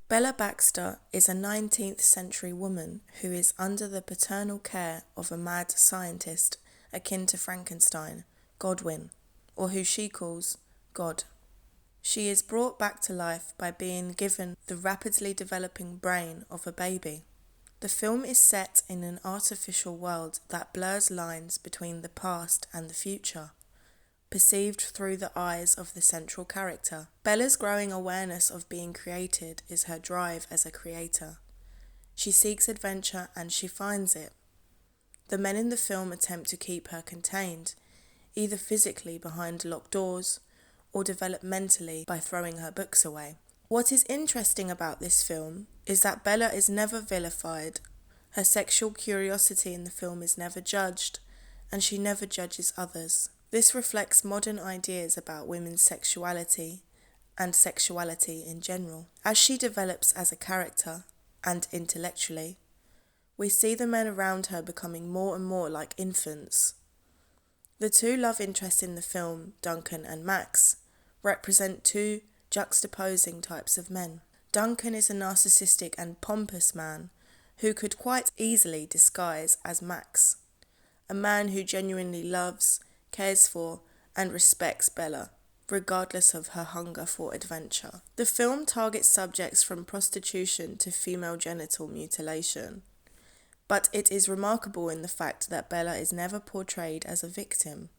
Bella Baxter is a 19th century woman who is under the paternal care of a mad scientist akin to Frankenstein, Godwin, or who she calls God. She is brought back to life by being given the rapidly developing brain of a baby. The film is set in an artificial world that blurs lines between the past and the future, perceived through the eyes of the central character. Bella's growing awareness of being created is her drive as a creator. She seeks adventure and she finds it. The men in the film attempt to keep her contained, either physically behind locked doors or developmentally by throwing her books away. What is interesting about this film is that Bella is never vilified. Her sexual curiosity in the film is never judged, and she never judges others. This reflects modern ideas about women's sexuality and sexuality in general. As she develops as a character and intellectually, we see the men around her becoming more and more like infants. The two love interests in the film, Duncan and Max, represent two juxtaposing types of men. Duncan is a narcissistic and pompous man who could quite easily disguise as Max, a man who genuinely loves, cares for, and respects Bella, regardless of her hunger for adventure. The film targets subjects from prostitution to female genital mutilation, but it is remarkable in the fact that Bella is never portrayed as a victim.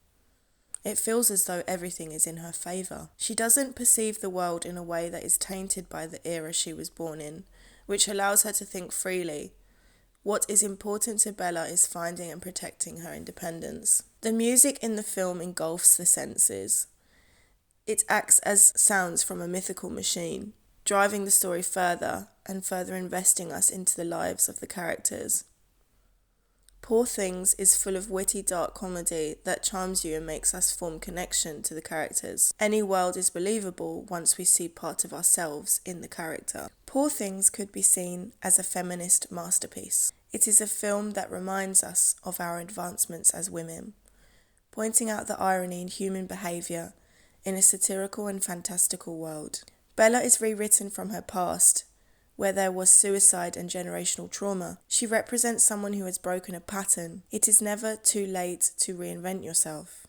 It feels as though everything is in her favour. She doesn't perceive the world in a way that is tainted by the era she was born in, which allows her to think freely. What is important to Bella is finding and protecting her independence. The music in the film engulfs the senses. It acts as sounds from a mythical machine, driving the story further and further investing us into the lives of the characters. Poor Things is full of witty dark comedy that charms you and makes us form connection to the characters. Any world is believable once we see part of ourselves in the character. Poor Things could be seen as a feminist masterpiece. It is a film that reminds us of our advancements as women, pointing out the irony in human behaviour in a satirical and fantastical world. Bella is rewritten from her past, where there was suicide and generational trauma. She represents someone who has broken a pattern. It is never too late to reinvent yourself.